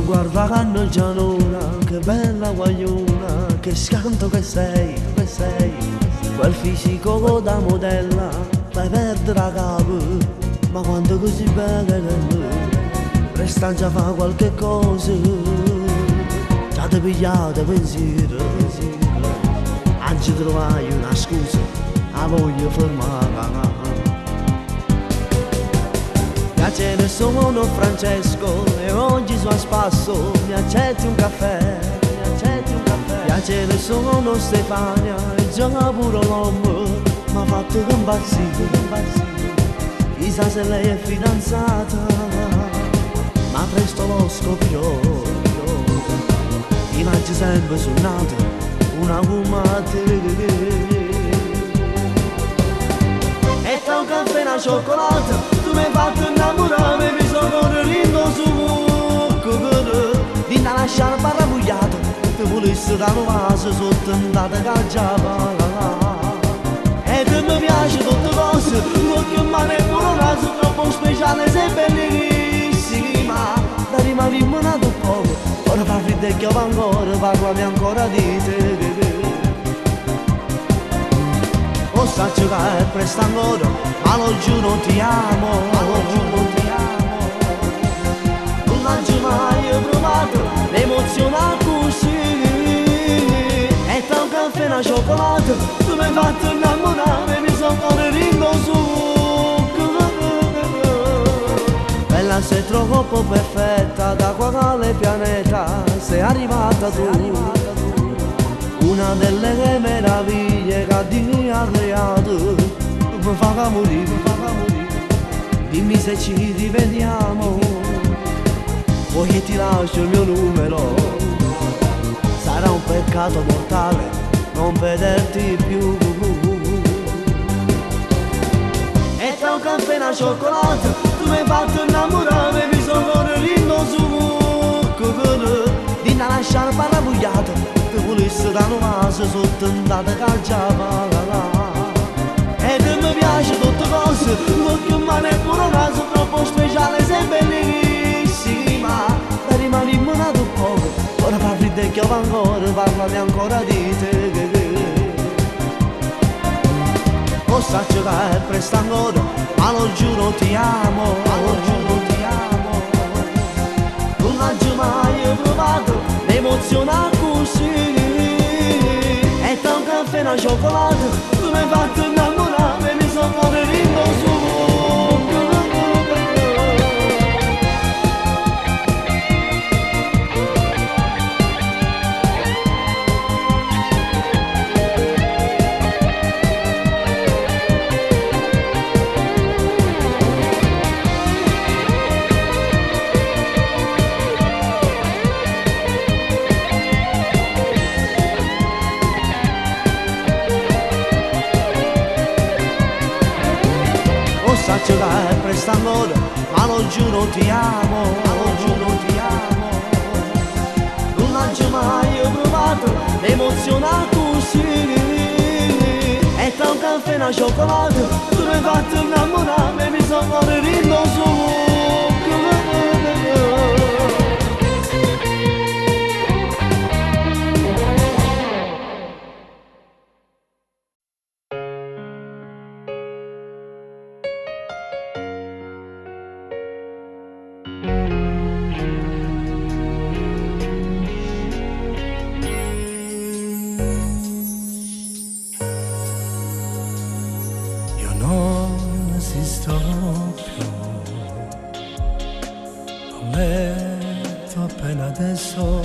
guarda canno gianona, che bella guagliona, che scanto che sei, quel fisico da modella, fai perdere la capo, ma quando così bella resta già fa qualche cosa, già ti pigliate pensiero, anzi trovai una scusa, la voglio fermare. Piacere sono Francesco e oggi sono a spasso, mi accetti un caffè, Piacere sono Stefania e già pure l'uomo m'ha fatto impazzire, chissà se lei è fidanzata, ma presto lo scoprirò, immagino sempre suonata una fumata. E tra un caffè e una cioccolata tu mi hai fatto innamorare, mi sono rindo su mucco di una lasciare barra bugliata, ti volessi dare un vaso sotto andata cacciava. E te mi piace tutte cose, l'occhio in mano e pure un naso troppo speciale, sei bellissima, da rimanimmo nato poco, ora parli del chiavo ancora, parlami ancora di te. Lo saggio che è presto ancora, ma lo giuro ti amo, non l'ho mai provato, l'emozione così, e tra un caffè e una cioccolata, tu mi hai fatto innamorare, mi sono ancora rindo su. Bella sei troppo perfetta, da quale pianeta sei arrivata tu? Una delle meraviglie che Dio ha creato, mi fa morire, dimmi se ci rivediamo, poi che ti lascio il mio numero, sarà un peccato mortale non vederti più. E tra un caffè e una cioccolata, tu mi hai fatto innamorare, mi sono rindo su mucco, di una lasciare barra bugliata, volessi da un vaso sotto andata calciava. E te mi piace tutte cose, l'occhio in mano e pure un naso troppo speciale, sei bellissima, da rimanimmo nato poco, ora parli del chiavo ancora, parlami ancora di te. Lo saggio che è presto ancora, ma lo giuro ti amo, non l'ho mai provato, l'emozione così, e tra un caffè e una cioccolata, tu mi hai fatto innamorare, mi sono ancora rindo su. Saggio che è presto ancora, ma lo giuro ti amo, non l'ho mai provato, l'emozione così, e tra un caffè e una cioccolata, tu mi hai fatto innamorare, mi sono ancora rindo su. Letto appena adesso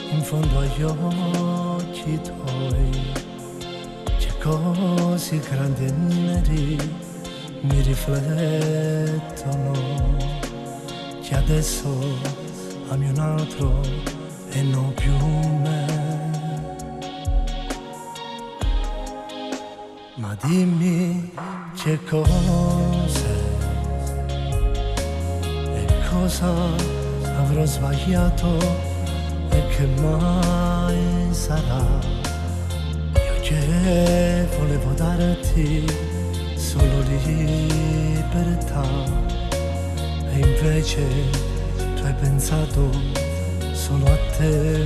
in fondo agli occhi tuoi c'è così grandi e neri mi riflettono che adesso ami un altro e non più me. Ma dimmi che cos'è e cosa avrò sbagliato e che mai sarà. Io che volevo darti solo libertà e invece tu hai pensato solo a te.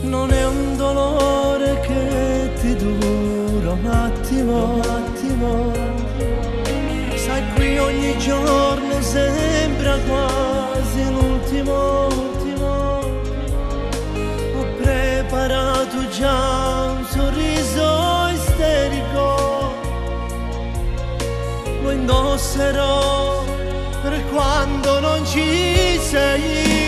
Non è un dolore che ti dura un attimo, sai qui ogni giorno sembra quasi l'ultimo. Ho preparato già un sorriso isterico, lo indosserò per quando non ci sei.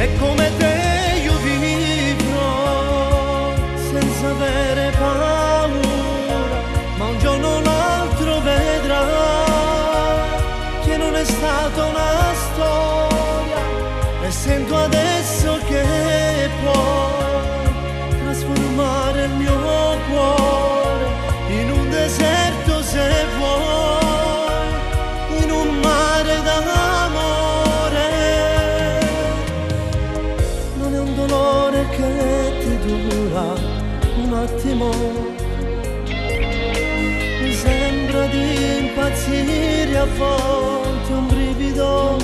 E come te io vivrò senza avere paura, ma un giorno o l'altro vedrà che non è stata una storia. E sento adesso che puoi trasformare il mio cuore in un deserto, se vuoi, in un mare d'amore. Non è un dolore che ti dura un attimo, mi sembra di impazzire a volte, un brivido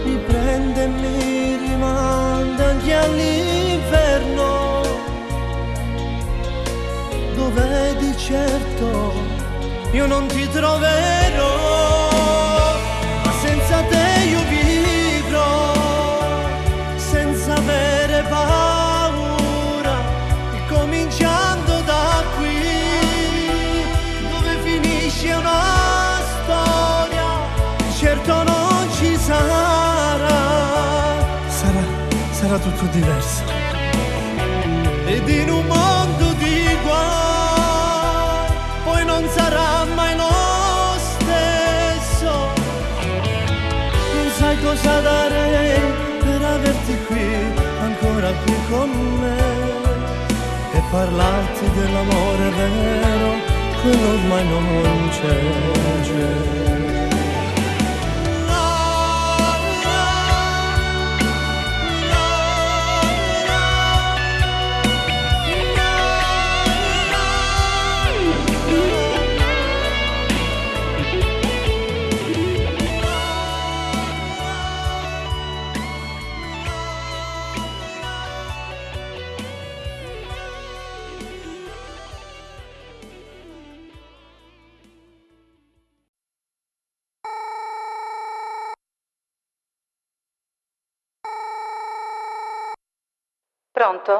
mi prende e mi rimanda anche all'inferno, dove di certo io non ti troverò, ma senza te io vivrò senza avere paura, cominciando da qui dove finisce una storia, di certo non ci sarà tutto diverso, ed in un mondo di guai poi non sarà mai lo stesso. Non sai cosa darei per averti qui, ancora qui con me, e parlarti dell'amore vero, quello ormai non c'è. Pronto?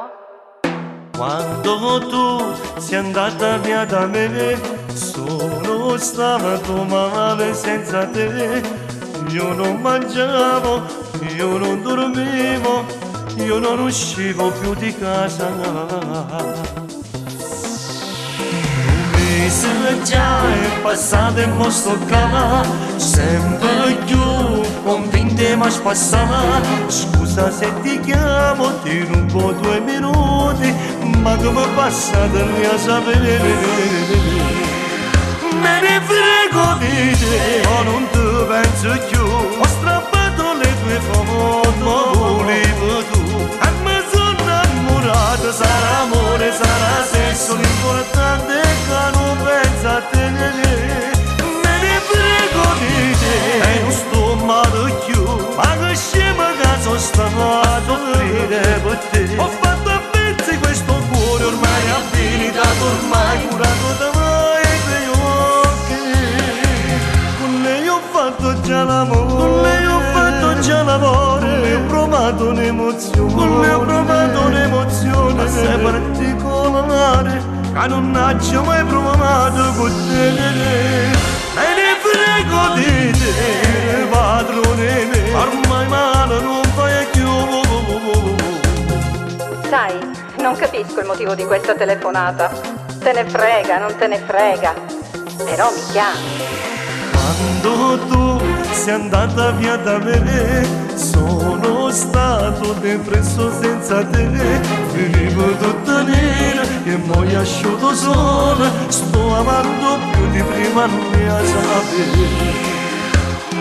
Quando tu sei andata via da me, sono stato male senza te. Io non mangiavo, io non dormivo, io non uscivo più di casa. Un mese già è passato e mo sto qua, sempre più convinta ma spassata. Scusa se ti chiamo, ti rubo 2 minuti, ma come passate non a sapere. Me ne frego di te, ma non ti penso più. Ho strappato le tue foto, ma volevo tu. E mi sono innamorato, sarà amore, sarà sesso, l'importante è che non pensa a te. Me ne frego di te, e non sto male più, ma che scema che sono stato a soffrire per te. Ho fatto a pezzi questo cuore, ormai è abilitato, ormai curato da mai tuoi occhi. Con lei ho fatto già l'amore, con lei ho fatto già l'amore, con lei ho provato un'emozione, con lei ho provato un'emozione assai particolare, che non ho mai provato con te. Me ne frego di te, padrone me, ormai male non fai più. Sai, non capisco il motivo di questa telefonata. Te ne frega, non te ne frega, però mi chiami. Quando tu sei andata via da me, sono stato depresso senza te. Vivo tutta nera e mo' asciutto sola, sto amando più di prima, non mi sapere.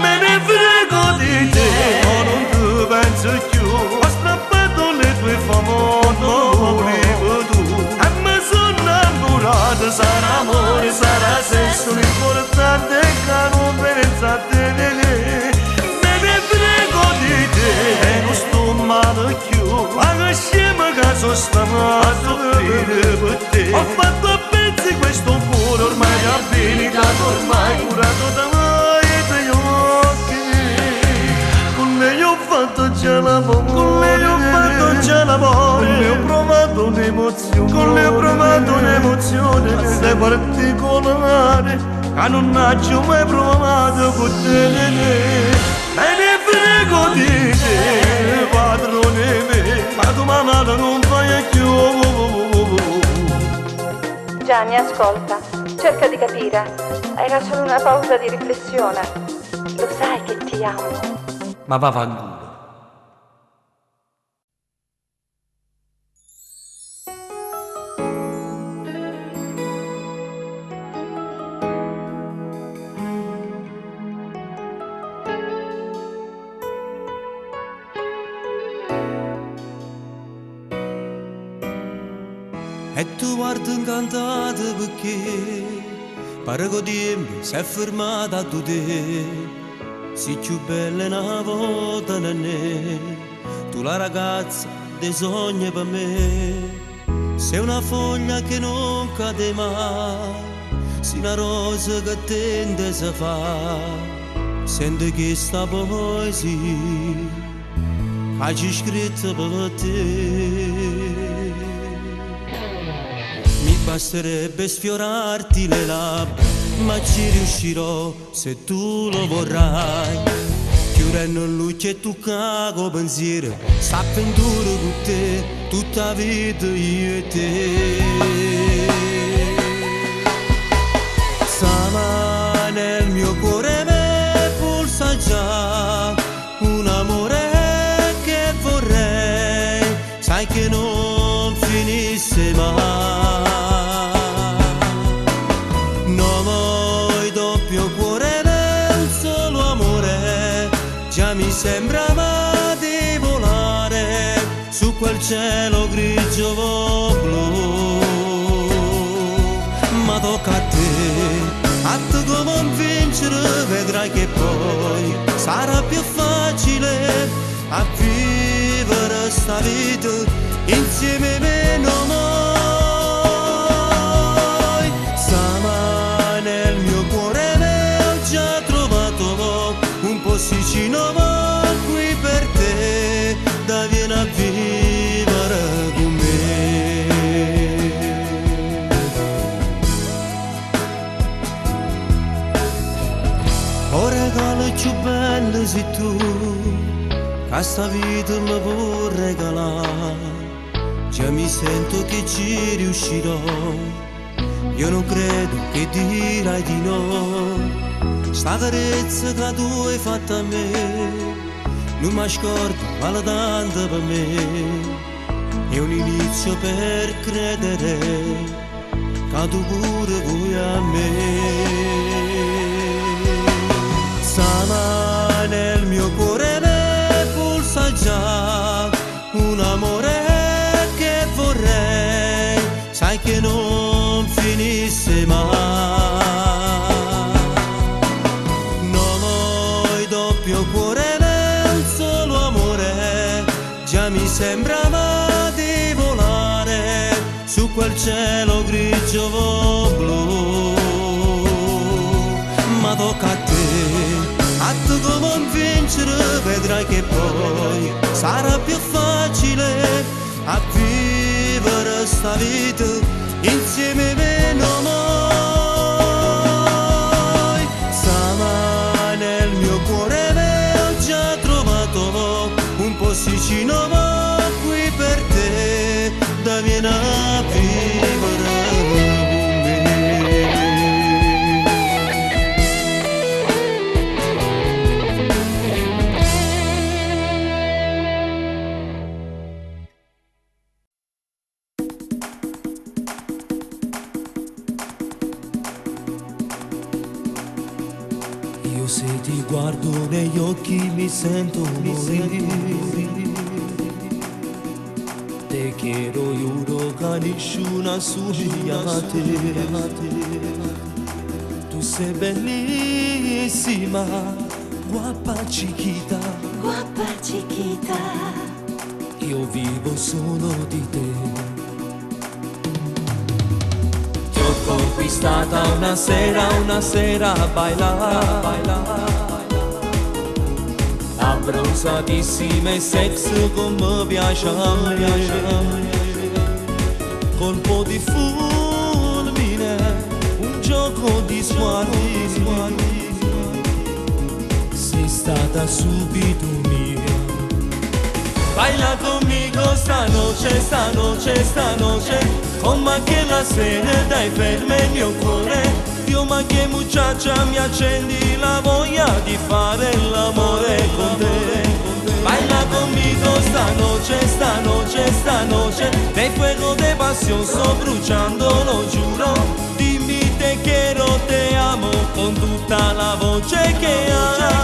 Me ne frego di te, ma non ti penso più. Ho strappato le tue foto, volevo tu. E mi sono innamorato, sarà amore, sarà sesso, l'importante è che non pensa a te. sono stato a soffrire per te. Ho fatto a pezzi questo cuore ormai abilitato, ormai curato da mai e dagli occhi. Con lei ho fatto già l'amore, con lei ho fatto già l'amore, con lei ho provato un'emozione, con lei ho provato un'emozione assai particolare che non ho mai provato con te. Me ne frego di te, padrone me, ma tu mamma non fai più. Gianni, ascolta, cerca di capire. Era solo una pausa di riflessione. Lo sai che ti amo. Ma va fanculo. E tu guardi incantata perché pare che tempo si è fermata a te. Sei più bella una volta non è. Tu la ragazza dei sogni per me. Sei una foglia che non cade mai. Sei una rosa che tende a fa. Senti che sta poesia hai scritto per te. Mi basterebbe sfiorarti le labbra, ma ci riuscirò se tu lo vorrai. Chiudendo l'occhio e tu cago pensiero, sta avventura con te, tutta vita io e te. Sama nel mio cuore me pulsa già un amore che vorrei, sai che non finisse mai. Mi sembrava di volare su quel cielo grigio blu, ma tocca a te convincere, vedrai che poi sarà più facile a vivere sta vita insieme a me noi. Sama nel mio cuore ne ho già trovato un posticino qui per te, da vieni a vivere con me. O regalo più bello sei tu, che sta vita mi può regalare. Già mi sento che ci riuscirò, io non credo che dirai di no. Sta carezza che tu hai fatto a me non mi scordo, vale tanto per me. È un inizio per credere che tu pure vuoi a me. Sama nel mio cuore ne pulsa già un amore che vorrei, sai che non finisse mai. Mi sembrava di volare su quel cielo grigio blu, ma tocca a te convincere, vedrai che poi sarà più facile a vivere sta vita insieme a me noi. Sama nel mio cuore ne ho già trovato un posticino qui per te, da vieni a vivere con me. Io se ti guardo negli occhi mi sento morire. Te quiero, juro che nessuna somiglia a te. Tu sei bellissima, guapa chiquita. Guapa chiquita. io vivo solo di te. Ti ho conquistata una sera a bailar, abbronzatissime sexy come piace a me. Colpo di fulmine, un gioco di sguardi, sei stata subito mia. Baila conmigo stanoche, come che la sera dai ferma il mio cuore. Dio, ma che muchacha, mi accendi la voglia di fare l'amore con te. Baila conmigo stanoche, de fuego de pasión sto bruciando, lo giuro. Dimmi te quiero, te amo, con tutta la voce che hai.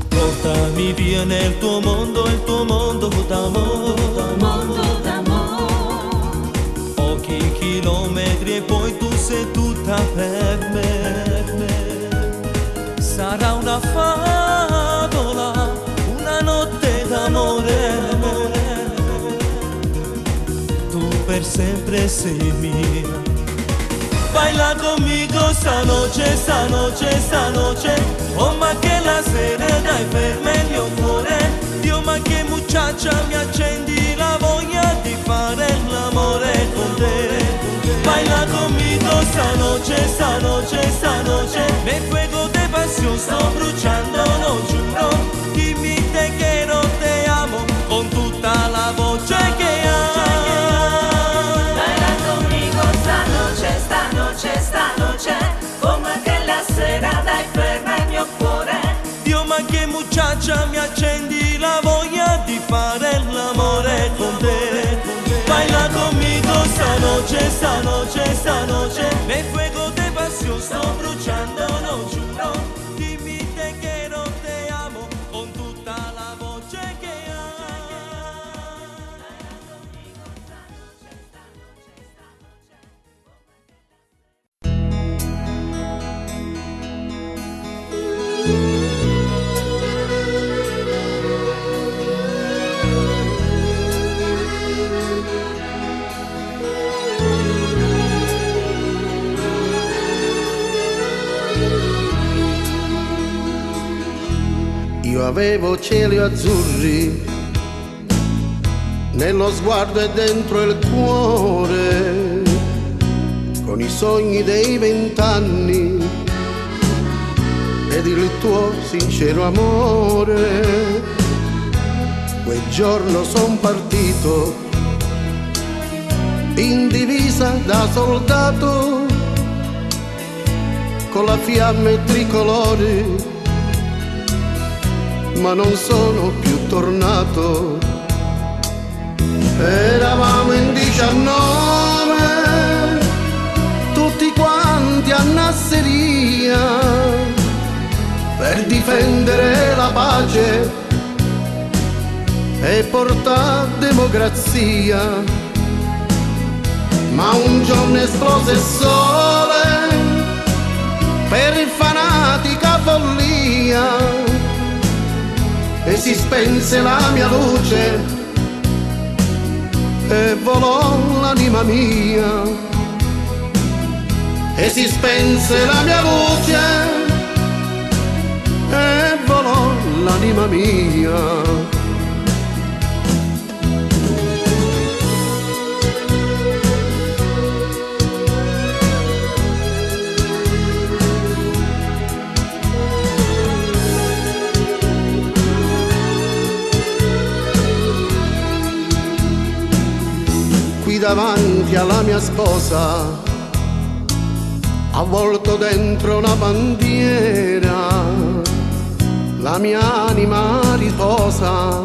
Portami via nel tuo mondo d'amore, pochi chilometri e poi tu sei tutta per me. Sarà una favola, una notte d'amore, tu per sempre sei mia. Baila conmigo stanoche, oh ma che la sera dai ferma il mio cuore. Dio, ma che muchacha, mi accendi la voglia di fare l'amore con te. Baila conmigo stanoche, nel fuego de pasión sto bruciando, lo giuro. Dimmi te quiero, te amo, con tutta la voce che hai. Baila conmigo stanoche, come che la sera dai ferma il mio cuore. Dio, ma che muchacha, mi accendi la voglia di fare l'amore con te. Baila conmigo stanoche, nel fuego de pasión sto bruciando, lo giuro. Dimmi te quiero, te amo, con tutta la voce che hai. Io avevo cieli azzurri nello sguardo e dentro il cuore, con i sogni dei 20 anni ed il tuo sincero amore. Quel giorno son partito in divisa da soldato, con la fiamme tricolore, ma non sono più tornato. Eravamo in 19, tutti quanti a Nasseria, per difendere la pace e portare democrazia. Ma un giorno esplose il sole per fanatica follia, e si spense la mia luce e volò l'anima mia. E si spense la mia luce e volò l'anima mia. Davanti alla mia sposa, avvolto dentro una bandiera, la mia anima riposa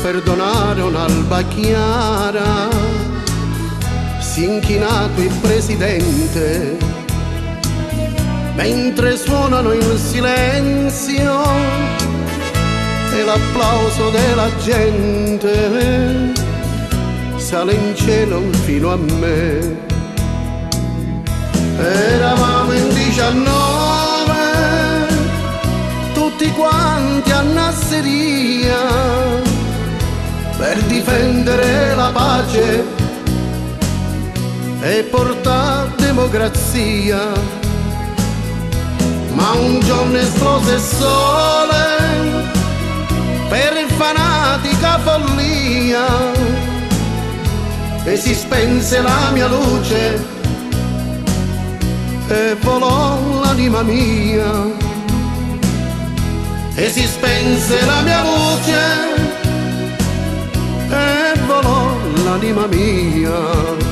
per donare un'alba chiara. Si è inchinato il presidente mentre suonano in silenzio e l'applauso della gente sale in cielo fino a me. Eravamo in 19, tutti quanti a Nasseria, per difendere la pace e portare democrazia. Ma un giorno esplose il sole per fanatica follia e si spense la mia luce e volò l'anima mia. E si spense la mia luce e volò l'anima mia.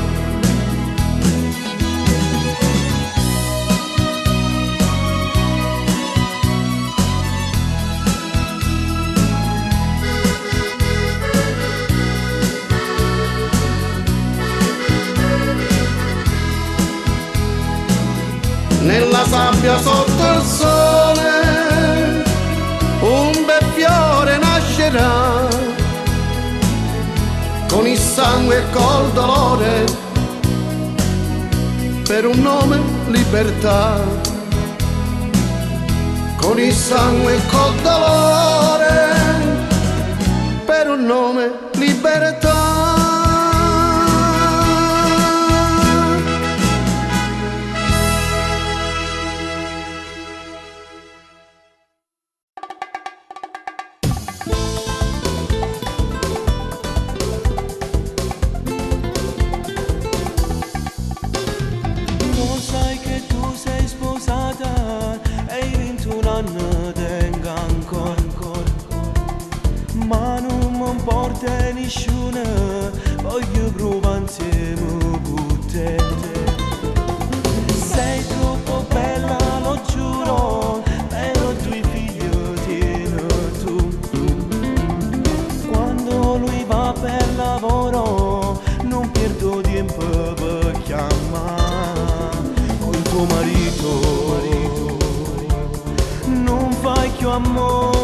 Nella sabbia sotto il sole un bel fiore nascerà, con il sangue e col dolore, per un nome libertà. Con il sangue e col dolore, per un nome libertà. Ma non mi importa nessuno, voglio provare insieme con te. Sei troppo bella, lo giuro, però due figli tieni tu. Quando lui va per lavoro, non perdo tempo per chiamare con tuo marito. Non fai più amore,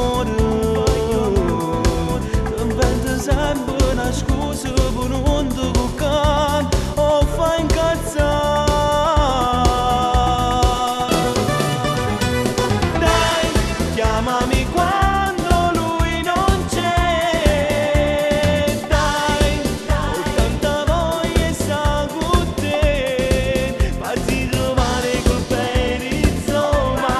sempre una scusa per non ti toccare o fai incazzare. Dai, chiamami quando lui non c'è. Dai, ho tanta voglia di stare con te, farti trovare col bene, insomma,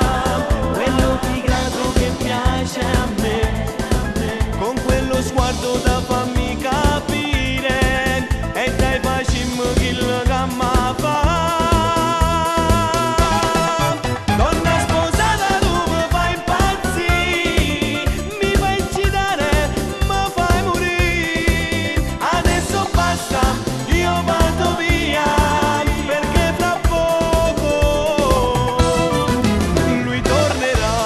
quello di grado che piace a me, con quello sguardo da fammi capire e dai facimmo chi lo gamma fa. Donna sposata tu mi fai impazzire, mi fai incitare, mi fai morire. Adesso basta, io vado via, perché fra poco lui tornerà.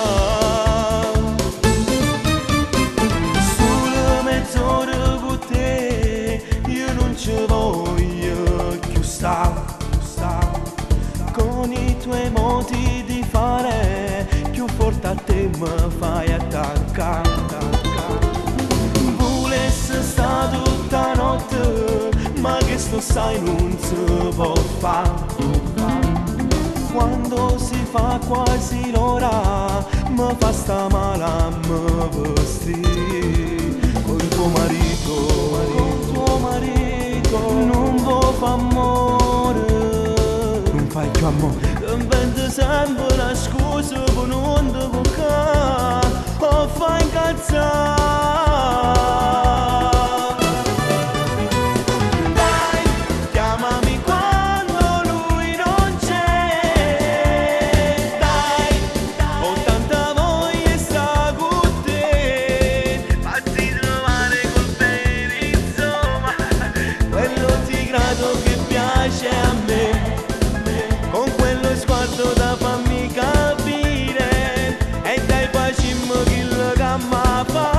Solo mezz'ora con te, io non ci voglio più stare. Con i tuoi modi di fare, più forte a te mi fai attaccare. Volesse stare tutta notte, ma che sto sai non si può fare. Quando si fa quasi l'ora, mi fa sta male a me vestire. Con tuo marito, non vuoi fa amore, non fai più amore. Inventa sempre una scusa per non ti toccare o fai incazzare. Dai, chiamami quando lui non c'è. Dai, ho tanta voglia di stare con te, farti trovare col bene, insomma, quello di grado che piace a me, con quello sguardo da fammi capire e dai facimmo chi lo gamma fa.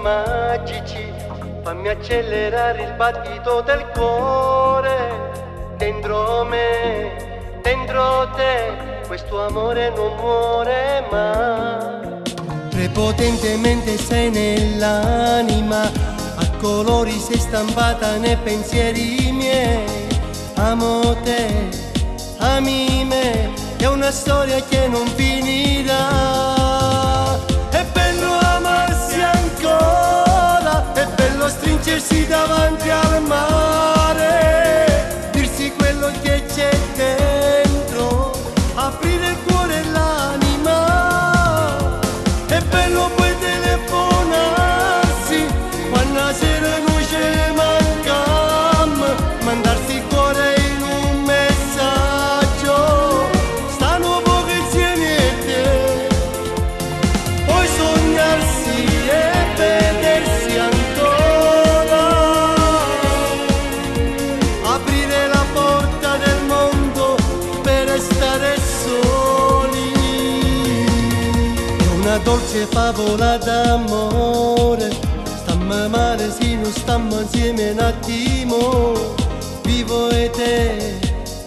magici, fammi accelerare il battito del cuore. Dentro me, dentro te, questo amore non muore mai. Prepotentemente sei nell'anima, a colori sei stampata nei pensieri miei. Amo te, ami me, è una storia che non finirà. È bello amarsi ancora, è bello stringersi davanti al mare, dirsi quello che c'è dentro, aprire il cuore e l'anima. È bello poi telefonarsi quando la sera non c'è mancam, mandarsi il cuore in un messaggio, stanno poco insieme e te, poi sognarsi e vedersi ancora, aprire la porta del mondo per restare soli. È una dolce favola d'amore, stamma male se non stammo insieme un attimo. Vivo e te,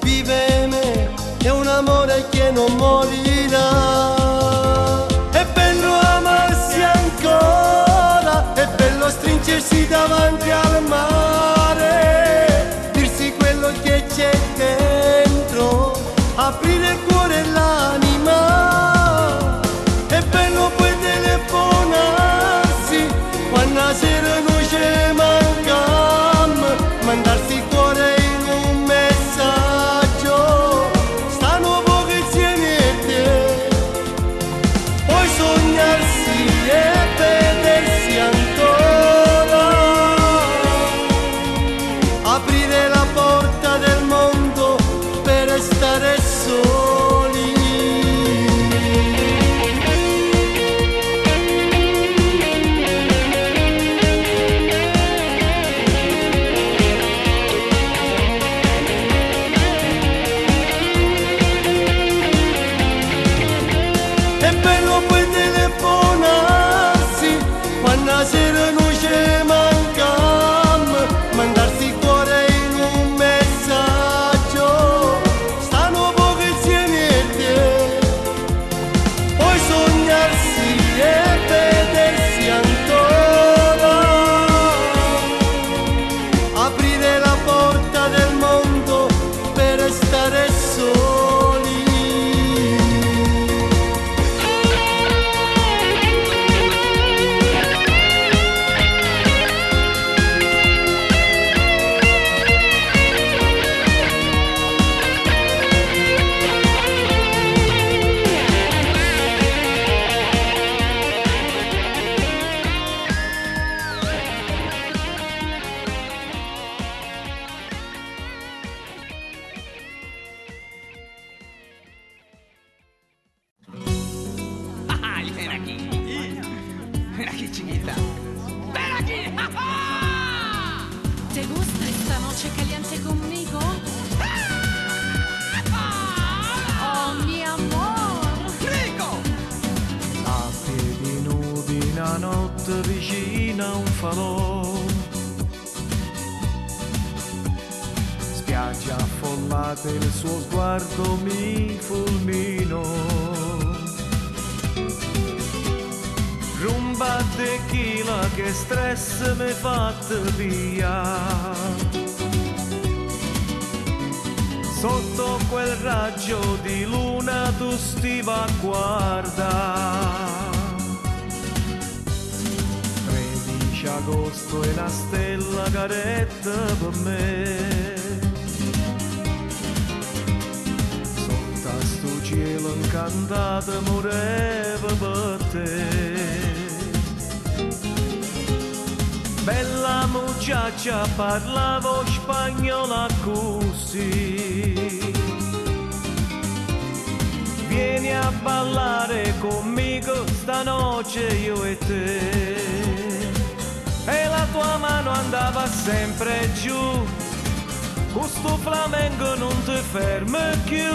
vive me, è un amore che non morirà. È bello amarsi ancora, è bello stringersi davanti al mare, dirsi quello che c'è dentro, aprire il cuore e l'anima. È bello poi telefonarsi quando la sera non c'è mancam, mandarsi il cuore in un messaggio, stanno poco insieme e te, poi sognarsi e vedersi ancora, aprire la porta del mondo per restare soli. È bello poi telefonarsi quando la sera non c'è mancam, mandarsi il cuore in un messaggio, stanno poco insieme e te, poi sognarsi e vedersi ancora, aprire la porta del mondo per restare soli. Ven aquí. Ven aquí, chiquita. Ven aquí. ¿Te gusta esta noche caliente conmigo? Oh, mi amor. Rico! A piedi nudi una notte vicina a un falò, spiaggia affollate, il suo sguardo mi fulminò. Rumba tequila che stress mi fatta via, sotto quel raggio di luna tu stiva a guardare. 13 agosto e una stella caretta per me, sotto a sto cielo incantato moreva per te. Bella muchacha, parlavo spagnolo così, vieni a ballare conmigo stanotte io e te. E la tua mano andava sempre giù, questo flamenco non ti ferma più,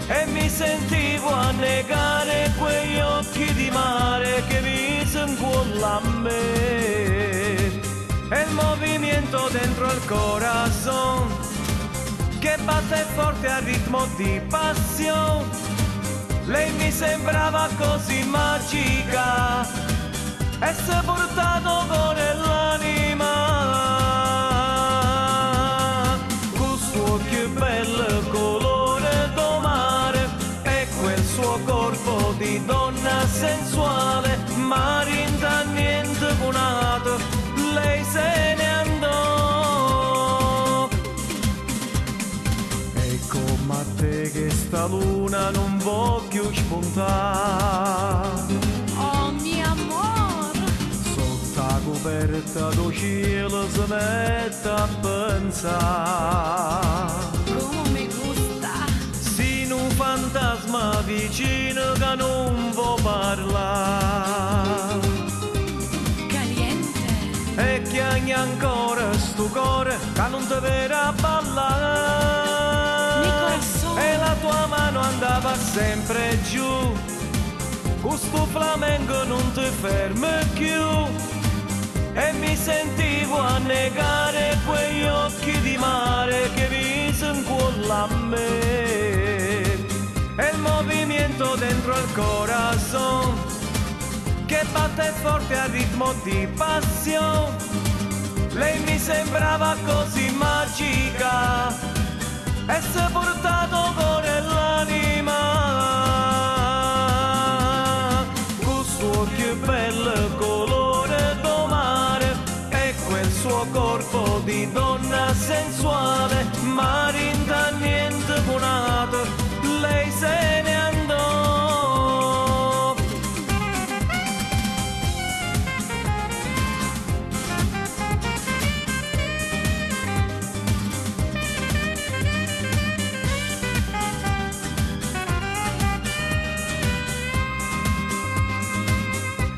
e mi sentivo annegare quegli occhi occhi di mare che mi s'incolla a me, e il movimento dentro il corazon che batte forte al ritmo di passione. Lei mi sembrava così magica e si portato con l'anima, con suo occhio bello colore do mare e quel suo corpo di donna sensuale. Ma rinda niente buonato, lei se ne andò. E come a te che sta luna non voglio spuntare, Oh mio amor, sotto la coperta do cielo si mette a pensare. come mi gusta. Sin un fantasma vicino che non può parlare, Caliente, e che hai ancora sto cuore che non ti verrà a ballare. mi corazon. E la tua mano andava sempre giù, questo flamenco non ti ferma più, e mi sentivo a negare quegli occhi di mare che mi s'incolla a me, e il movimento dentro il corazon che batte forte al ritmo di passione. Lei mi sembrava così magica e si è portato con l'anima, con suo occhio bello colore do mare e quel suo corpo di donna sensuale. Ma rinda niente buonato, lei se ne andò.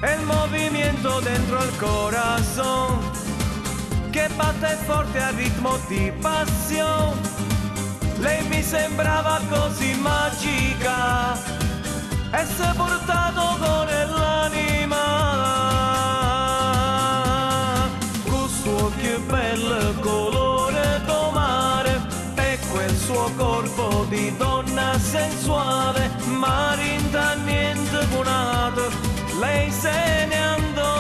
E il movimento dentro il corazon che batte forte al ritmo di passione. Lei mi sembrava così magica e si è portato con l'anima, con suo occhio bello colore do mare e quel suo corpo di donna sensuale. Ma rinda niente buonato, lei se ne andò.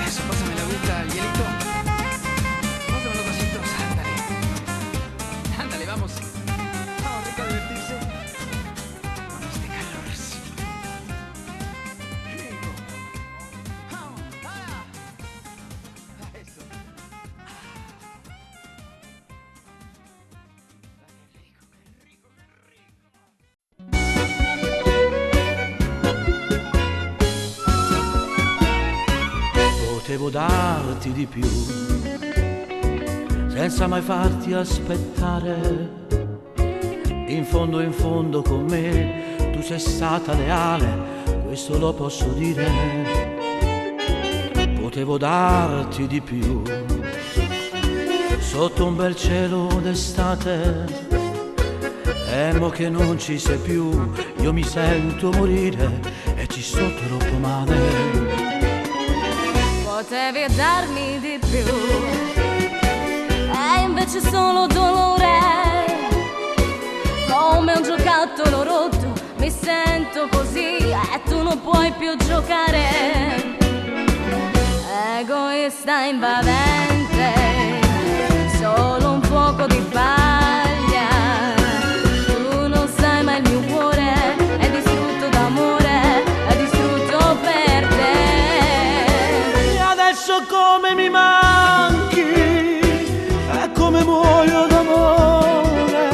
Eso, pásame la agüita, el hielito. Pásame los vasitos, ándale. Ándale, vamos. Vamos, rica, a divertirse. Con este calor. Rico. Vamos, ¡ah! Eso. Potevo darti di più, senza mai farti aspettare. In fondo con me tu sei stata leale, questo lo posso dire. Potevo darti di più, sotto un bel cielo d'estate. E mo che non ci sei più, io mi sento morire e ci sto troppo male. Potevi darmi di più e invece solo dolore, come un giocattolo rotto. Mi sento così e tu non puoi più giocare. Egoista invadente, solo un fuoco di paglia. Tu non sai mai il mio cuore è distrutto d'amore, è distrutto per te. Adesso come mi manchi e come muoio d'amore,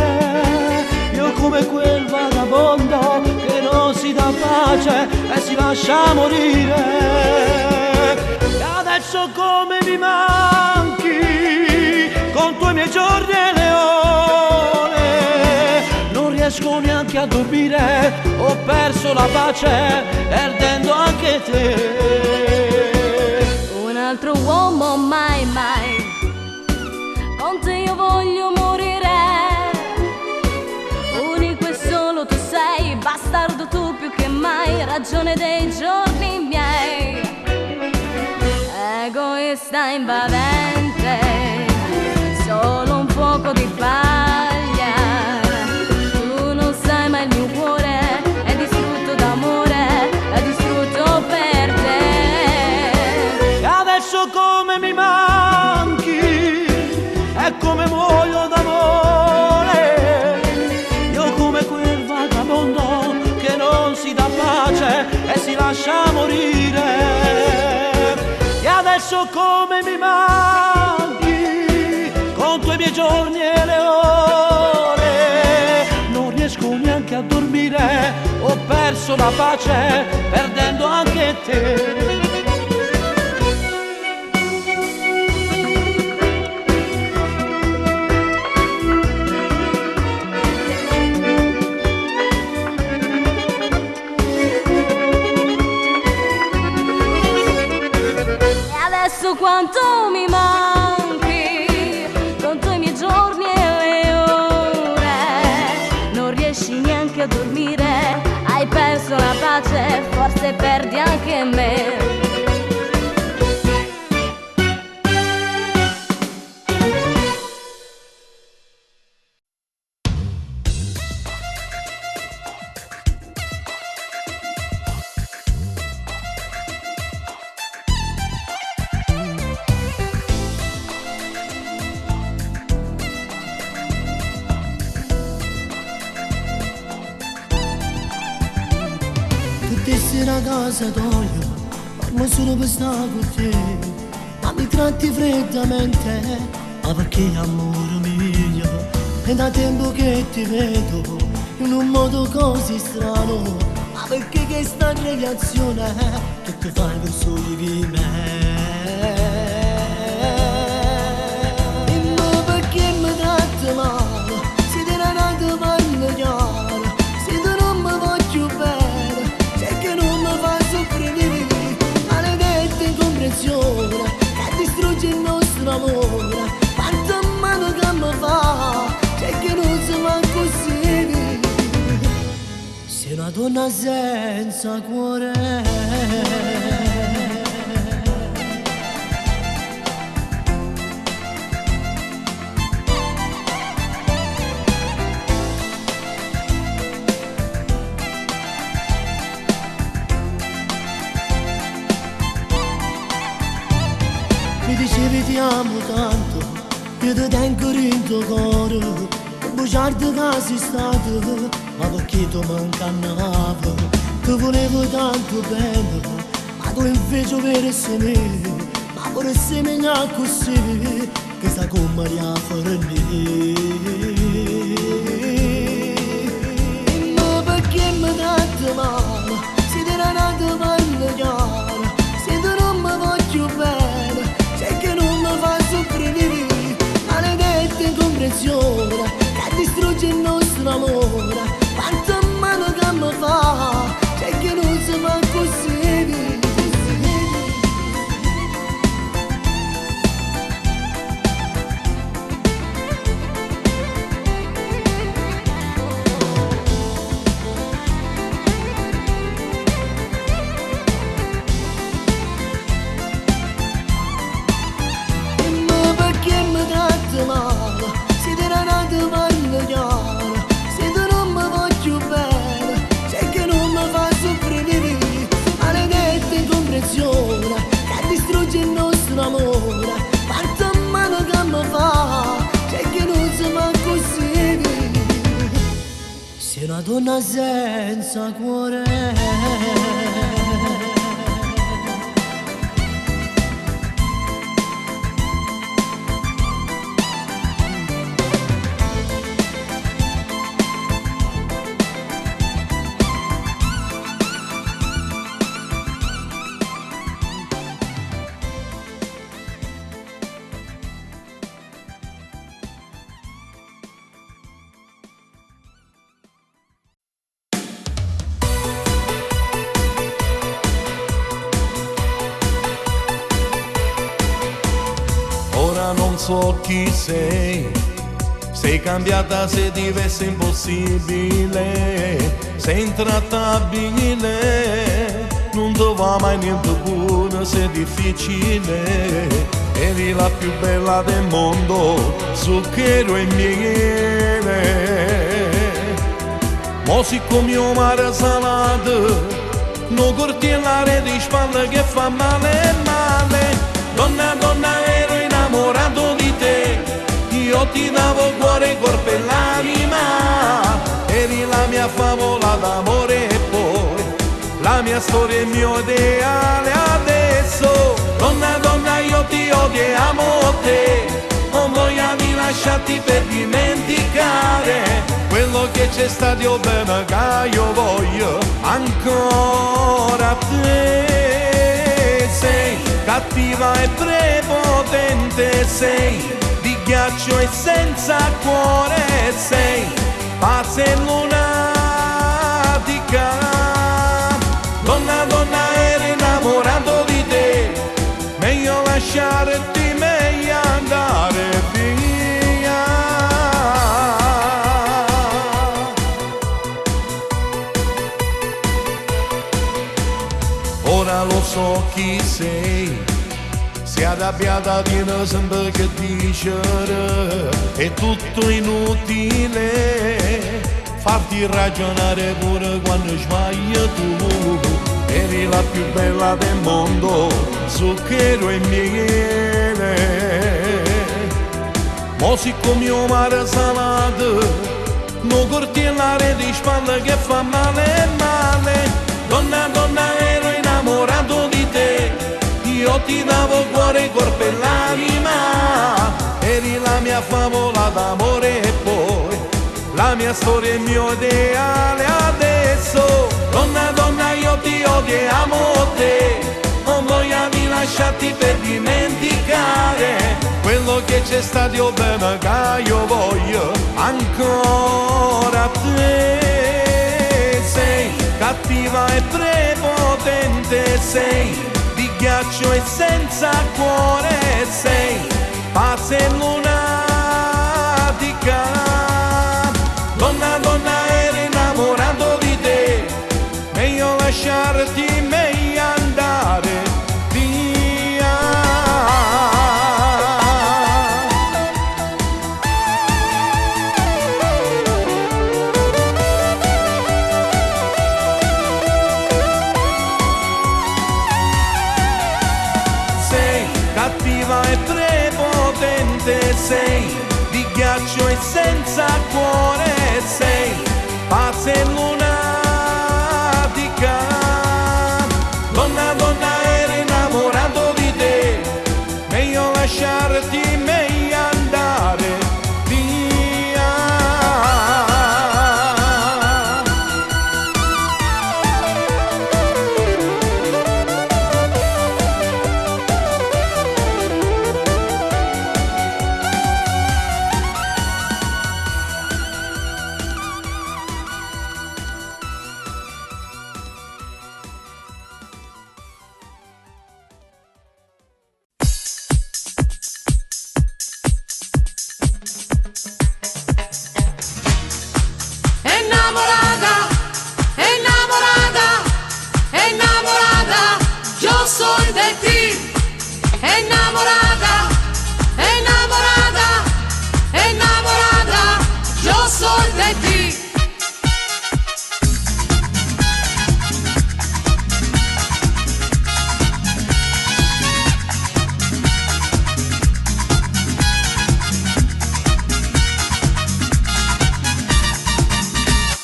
io come quel vagabondo che non si dà pace e si lascia morire. E adesso come mi manchi con tuoi miei giorni e le ore, non riesco neanche a dormire, ho perso la pace perdendo anche te. Un altro uomo mai mai, con te io voglio morire. Unico e ragione dei giorni miei. Egoista invadente, solo un fuoco di paglia. Tu non sai mai il mio cuore è distrutto d'amore, è distrutto per te. E adesso come mi manchi, e come muoio d'amore. Io come quel vagabondo che non si dà pace e si lascia morire. E adesso come mi manchi, conto i miei giorni e le ore. Non riesco neanche a dormire, ho perso la pace, perdendo anche te. Quanto mi manchi, conto i miei giorni e le ore. Non riesci neanche a dormire, hai perso la pace, forse perdi anche me. Una casa d'olio, ma solo per stare con te. Ma mi tratti freddamente, ma perché amore mio? È da tempo che ti vedo in un modo così strano. Ma perché questa reazione che tu fai verso di me? E ma perché mi tratti male? Se te ne nato parlo chiaro, se tu non mi voglio bene, non mi fa soffrire, maledetta incomprensione che distrugge il nostro amore. Quanta mano che mi fa, c'è che non si fa così. Sei una donna senza cuore. Mi dicevi ti amo tanto, io ti tengo in tuo cuore. Bugiardo che sei stato, ma perché tu mi incannavo? Ti volevo tanto bene, ma tu invece verso me. Ma pure se mi ha così, che sta come a fare ma perché mi tratti male? Se ti era nato parlo chiaro, se tu non mi voglio bene, c'è che non mi fa soffrire, maledetta incomprensione che distrugge il nostro amore. Quanta mano che mi fa, c'è che non si fa così. Male, se ti era nato parlo chiaro, se tu non mi voglio bene, c'è che non mi fa soffrire, maledetta incomprensione che distrugge il nostro amore. Quanta mano che mi fa, c'è che non si fa così. Sei una donna senza cuore. Non so chi sei, sei cambiata, sei diversa, impossibile, sei intrattabile, non ti va mai niente buono, sei difficile, eri la più bella del mondo, zucchero e miele. Mo siccome io mare salato, non cortellare di spalle che fa male, male. Donna, donna, ero innamorato di te, io ti davo cuore, corpo e l'anima, eri la mia favola d'amore e poi la mia storia e il mio ideale adesso. Donna, donna, io ti odio e amo te, non voglio di lasciarti per dimenticare quello che c'è stato, io bene che io voglio ancora te. Sei cattiva e prepotente, sei di ghiaccio e senza cuore, sei pazza e lunatica. Donna, donna, ero innamorato di te, meglio lasciarti, meglio andare via. Ora lo so chi sei arrabbiata, tiene sempre che dicere, è tutto inutile farti ragionare pure quando sbagli tu. Eri la più bella del mondo, zucchero e miele. Mo siccome io mare salato, non cortellare di spalle che fa male, male. Donna, donna, ero innamorato di te, io ti davo cuore, corpo e l'anima, eri la mia favola d'amore e poi la mia storia e il mio ideale adesso. Donna, donna, io ti odio e amo te, non voglio di lasciarti per dimenticare quello che c'è stato, io bene che io voglio ancora te. Sei cattiva e prepotente, sei di ghiaccio e senza cuore, sei pazza e lunatica. Donna, donna, ero innamorato di te, meglio lasciarti, meglio andare via. Sei cattiva e prepotente, sei di ghiaccio e senza cuore, sei pazza e lunatica. Donna, donna, ero innamorato di te, meglio lasciarti, meglio andare via. Enamorada, enamorada, enamorada, yo soy de ti. Enamorada, enamorada, enamorada, yo soy de ti.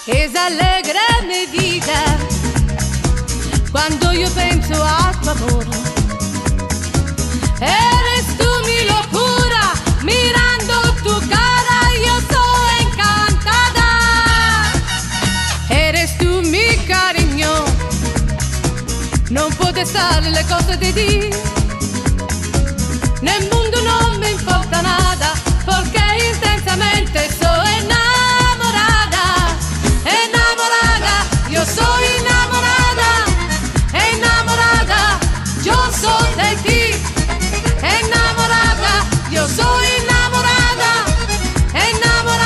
Es alegre mi vida cuando yo pienso a tu amor. Eres tú mi locura, mirando tu cara yo soy encantada. Eres tú mi cariño, no puedo estar le cose de ti. Nel mundo no me importa nada, porque intensamente soy enamorada. Enamorada, yo soy enamorada. Enamorada, yo soy de ti. Enamorada, yo soy enamorada. Enamorada.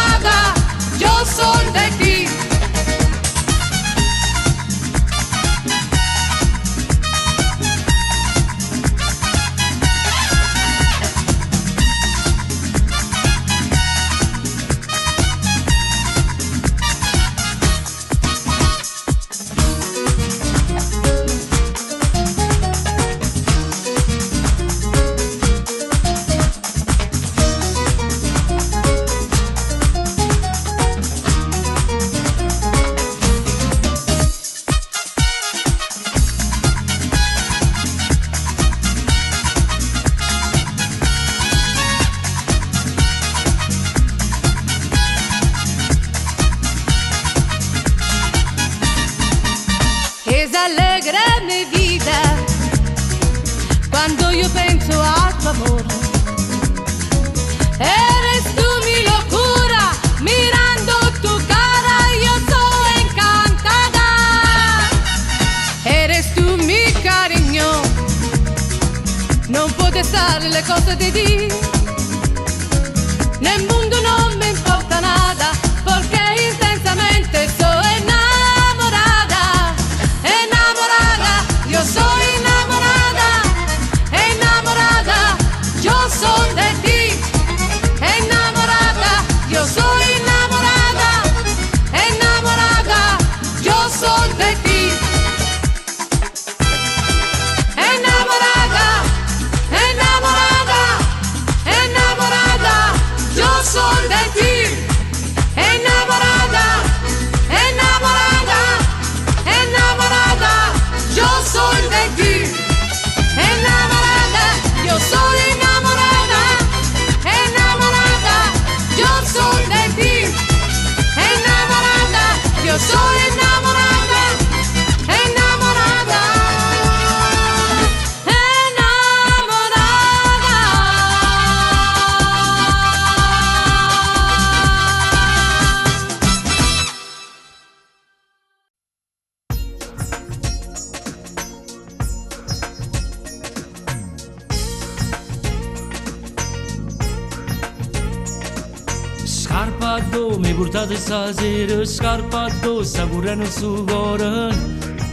Scarpa addosso mi portate stasera, scarpa addosso sta correndo sul cuore,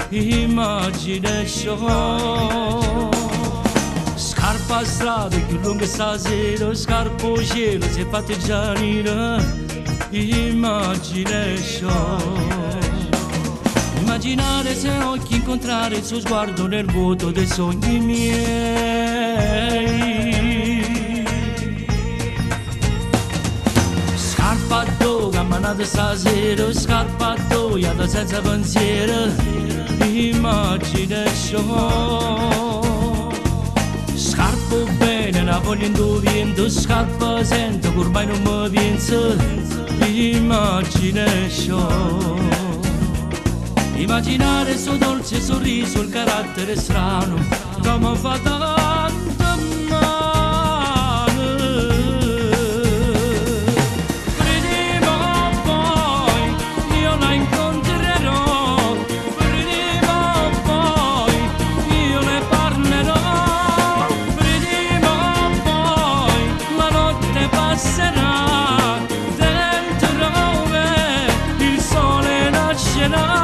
imagination. Scarpa a strada più lunga stasera, scarpa al cielo si è fatta gianina, imagination. Immaginare se occhi incontrare il suo sguardo nel vuoto dei sogni miei. Scarpa d'o, camminata stasera, scarpa d'o, iata senza pensiero, imagination. Scarpa bene, la voglio indovento, scarpa sento, che ormai non mi penso, imagination. Immaginare il suo dolce sorriso, il carattere strano, come fa tanto male. Prima o poi io la incontrerò, prima o poi io ne parlerò, prima o poi la notte passerà, dentro me il sole nascerà.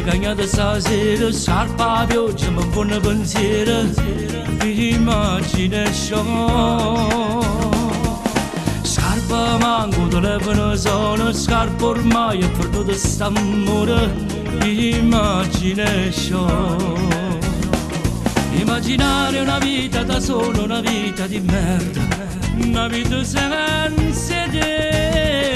Cagnata stasera, scarpa a pioggia, mi fanno pensiero, imagination. Scarpa manco, telefono sono, scarpa ormai è perduto st'amore, imagination. Immaginare una vita da solo, una vita di merda, una vita senza te.